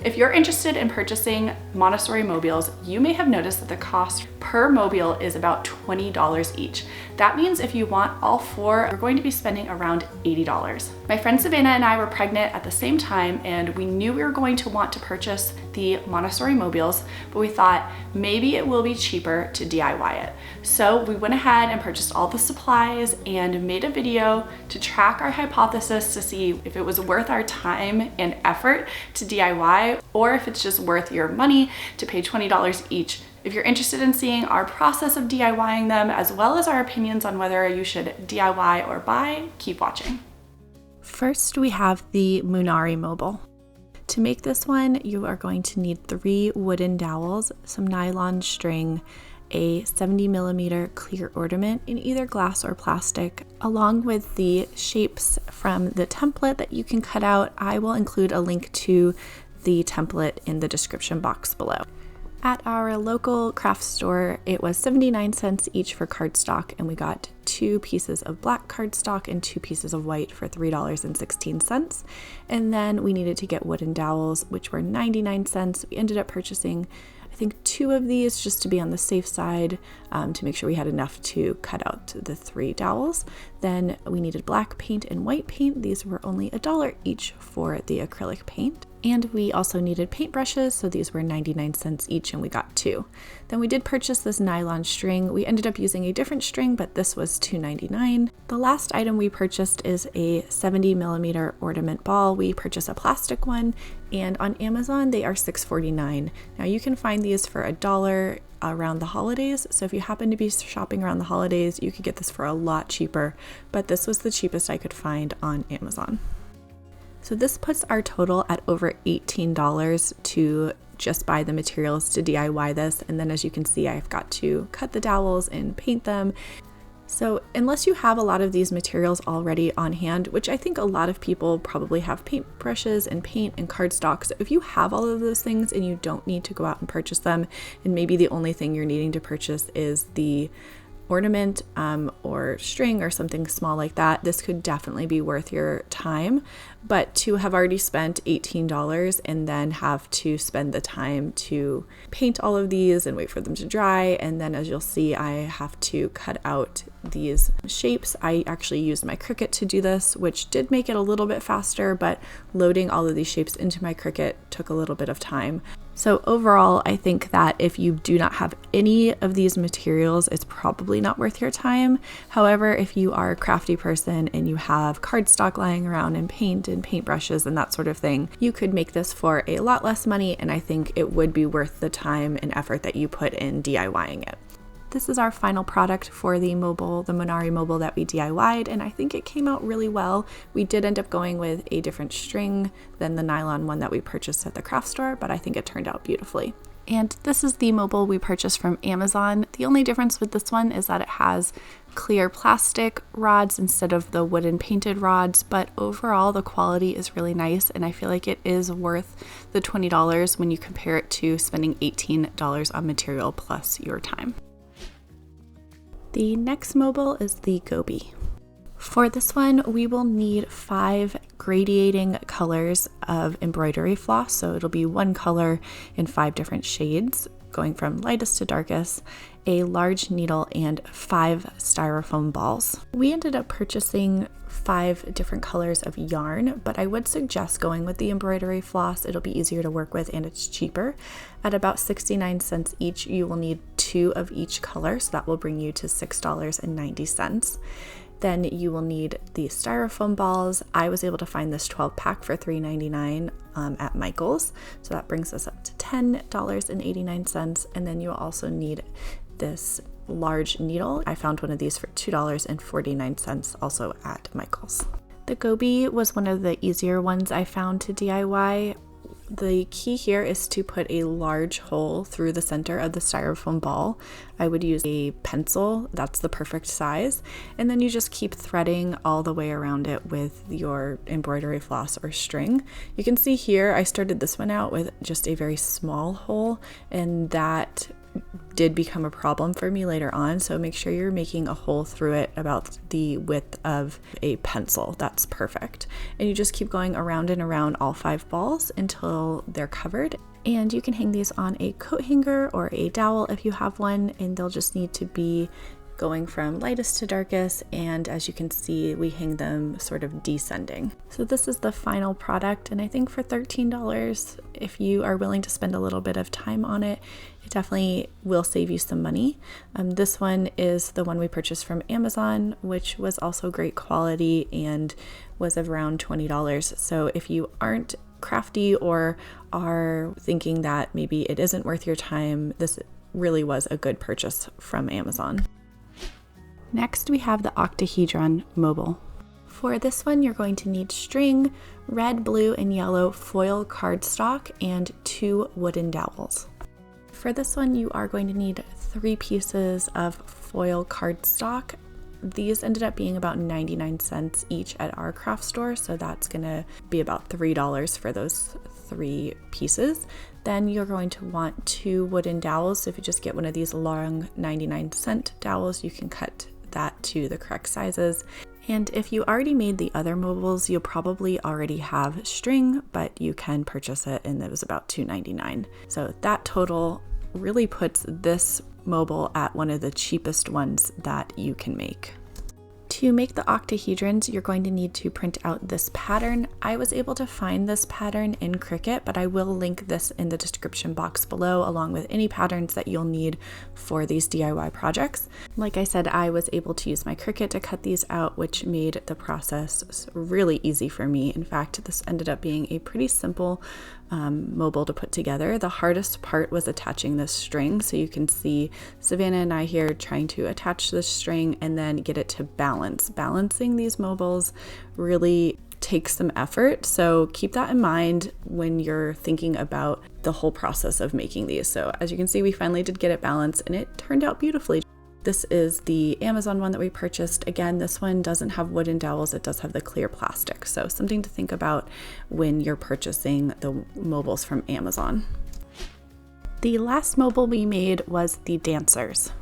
If you're interested in purchasing Montessori mobiles, you may have noticed that the cost per mobile is about $20 each. That means if you want all four, you're going to be spending around $80. My friend Savannah and I were pregnant at the same time, and we knew we were going to want to purchase the Montessori mobiles, but we thought maybe it will be cheaper to DIY it. So we went ahead and purchased all the supplies and made a video to track our hypothesis to see if it was worth our time and effort to DIY, or if it's just worth your money to pay $20 each. If you're interested in seeing our process of DIYing them, as well as our opinions on whether you should DIY or buy, keep watching. First, we have the Montessori Mobile. To make this one, you are going to need 3 wooden dowels, some nylon string, a 70mm clear ornament in either glass or plastic, along with the shapes from the template that you can cut out. I will include a link to the template in the description box below. At our local craft store, it was 79 cents each for cardstock, and we got 2 pieces of black cardstock and 2 pieces of white for $3.16. And then we needed to get wooden dowels, which were 99 cents. We ended up purchasing, I think, 2 of these just to be on the safe side, to make sure we had enough to cut out the 3 dowels. Then we needed black paint and white paint. These were only $1 each for the acrylic paint. And we also needed paintbrushes, so these were 99 cents each, and we got 2. Then we did purchase this nylon string. We ended up using a different string, but this was $2.99. The last item we purchased is a 70mm ornament ball. We purchased a plastic one, and on Amazon they are $6.49. Now you can find these for $1 around the holidays, so if you happen to be shopping around the holidays, you could get this for a lot cheaper, but this was the cheapest I could find on Amazon. So this puts our total at over $18 to just buy the materials to DIY this. And then as you can see, I've got to cut the dowels and paint them. So unless you have a lot of these materials already on hand, which I think a lot of people probably have paintbrushes and paint and cardstock. So if you have all of those things and you don't need to go out and purchase them, and maybe the only thing you're needing to purchase is the ornament or string or something small like that, this could definitely be worth your time. But to have already spent $18 and then have to spend the time to paint all of these and wait for them to dry, and then as you'll see, I have to cut out these shapes. I actually used my Cricut to do this, which did make it a little bit faster, but loading all of these shapes into my Cricut took a little bit of time. So overall, I think that if you do not have any of these materials, it's probably not worth your time. However, if you are a crafty person and you have cardstock lying around and paint and paintbrushes and that sort of thing, you could make this for a lot less money, and I think it would be worth the time and effort that you put in DIYing it. This is our final product for the Montessori Mobile that we DIY'd, and I think it came out really well. We did end up going with a different string than the nylon one that we purchased at the craft store, but I think it turned out beautifully. And this is the mobile we purchased from Amazon. The only difference with this one is that it has clear plastic rods instead of the wooden painted rods, but overall the quality is really nice, and I feel like it is worth the $20 when you compare it to spending $18 on material plus your time. The next mobile is the Goby. For this one, we will need 5 gradiating colors of embroidery floss. So it'll be one color in 5 different shades, going from lightest to darkest, a large needle, and 5 styrofoam balls. We ended up purchasing 5 different colors of yarn, but I would suggest going with the embroidery floss. It'll be easier to work with and it's cheaper. At about 69 cents each, you will need 2 of each color, so that will bring you to $6.90. Then you will need the styrofoam balls. I was able to find this 12-pack for $3.99 at Michael's, so that brings us up to $10.89. And then you will also need this large needle. I found one of these for $2.49 also at Michael's. The Goby was one of the easier ones I found to DIY. The key here is to put a large hole through the center of the styrofoam ball. I would use a pencil, that's the perfect size, and then you just keep threading all the way around it with your embroidery floss or string. You can see here I started this one out with just a very small hole, and that did become a problem for me later on. So make sure you're making a hole through it about the width of a pencil. That's perfect. And you just keep going around and around all 5 balls until they're covered. And you can hang these on a coat hanger or a dowel if you have one, and they'll just need to be going from lightest to darkest, and as you can see, we hang them sort of descending. So this is the final product, and I think for $13, if you are willing to spend a little bit of time on it, it definitely will save you some money. This one is the one we purchased from Amazon, which was also great quality and was around $20. So if you aren't crafty or are thinking that maybe it isn't worth your time, this really was a good purchase from Amazon. Next, we have the Octahedron Mobile. For this one, you're going to need string, red, blue, and yellow foil cardstock, and 2 wooden dowels. For this one, you are going to need 3 pieces of foil cardstock. These ended up being about 99 cents each at our craft store, so that's gonna be about $3 for those 3 pieces. Then you're going to want 2 wooden dowels. So if you just get one of these long 99-cent dowels, you can cut that to the correct sizes. And if you already made the other mobiles, you'll probably already have string, but you can purchase it, and it was about $2.99. So that total really puts this mobile at one of the cheapest ones that you can make. To make the octahedrons, you're going to need to print out this pattern. I was able to find this pattern in Cricut, but I will link this in the description box below, along with any patterns that you'll need for these DIY projects. Like I said, I was able to use my Cricut to cut these out, which made the process really easy for me. In fact, this ended up being a pretty simple mobile to put together. The hardest part was attaching this string. So you can see Savannah and I here trying to attach this string and then get it to balance. Balancing these mobiles really takes some effort. So keep that in mind when you're thinking about the whole process of making these. So as you can see, we finally did get it balanced and it turned out beautifully. This is the Amazon one that we purchased. Again, this one doesn't have wooden dowels, it does have the clear plastic. So something to think about when you're purchasing the mobiles from Amazon. The last mobile we made was the Dancers.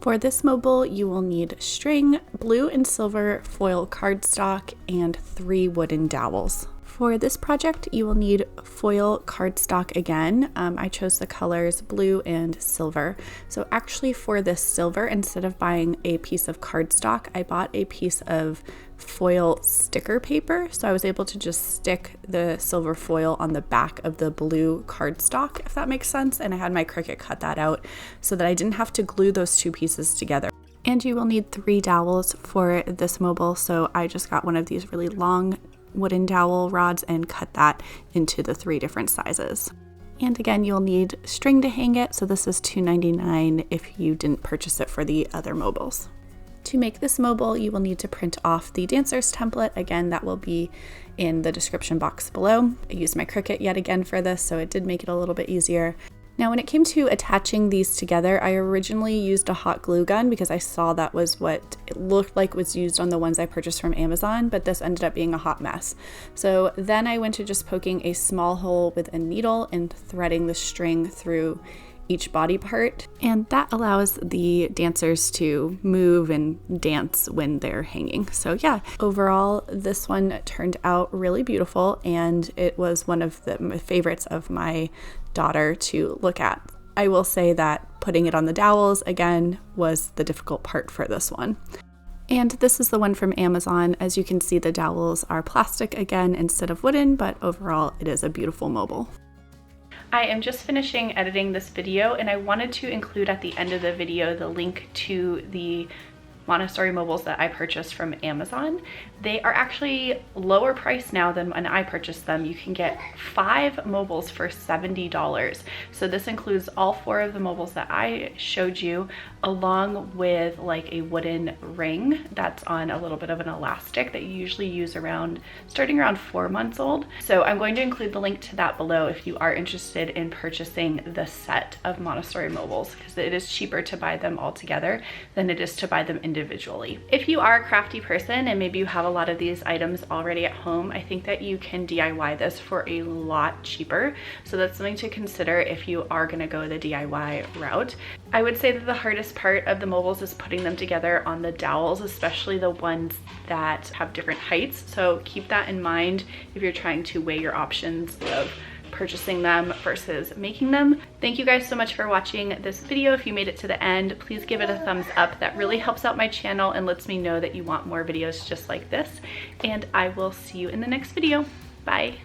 For this mobile, you will need string, blue and silver foil cardstock, and 3 wooden dowels. For this project, you will need foil cardstock again. I chose the colors blue and silver. So actually for this silver, instead of buying a piece of cardstock, I bought a piece of foil sticker paper. So I was able to just stick the silver foil on the back of the blue cardstock, if that makes sense. And I had my Cricut cut that out so that I didn't have to glue those 2 pieces together. And you will need 3 dowels for this mobile. So I just got one of these really long wooden dowel rods and cut that into the 3 different sizes. And again, you'll need string to hang it. So this is $2.99 if you didn't purchase it for the other mobiles. To make this mobile, you will need to print off the Dancers template. Again, that will be in the description box below. I used my Cricut yet again for this, so it did make it a little bit easier. Now, when it came to attaching these together, I originally used a hot glue gun because I saw that was what it looked like was used on the ones I purchased from Amazon, but this ended up being a hot mess. So then I went to just poking a small hole with a needle and threading the string through each body part, and that allows the dancers to move and dance when they're hanging. So yeah, overall this one turned out really beautiful, and it was one of the favorites of my daughter to look at. I will say that putting it on the dowels again was the difficult part for this one. And this is the one from Amazon. As you can see, the dowels are plastic again instead of wooden, but overall it is a beautiful mobile. I am just finishing editing this video, and I wanted to include at the end of the video the link to the Montessori mobiles that I purchased from Amazon. They are actually lower price now than when I purchased them. You can get 5 mobiles for $70. So this includes all 4 of the mobiles that I showed you, along with like a wooden ring that's on a little bit of an elastic that you usually use starting around 4 months old. So I'm going to include the link to that below if you are interested in purchasing the set of Montessori mobiles, because it is cheaper to buy them all together than it is to buy them individually. individually. If you are a crafty person and maybe you have a lot of these items already at home, I think that you can DIY this for a lot cheaper. So that's something to consider if you are gonna go the DIY route. I would say that the hardest part of the mobiles is putting them together on the dowels, especially the ones that have different heights. So keep that in mind if you're trying to weigh your options of purchasing them versus making them. Thank you guys so much for watching this video. If you made it to the end, please give it a thumbs up. That really helps out my channel and lets me know that you want more videos just like this. And I will see you in the next video. Bye.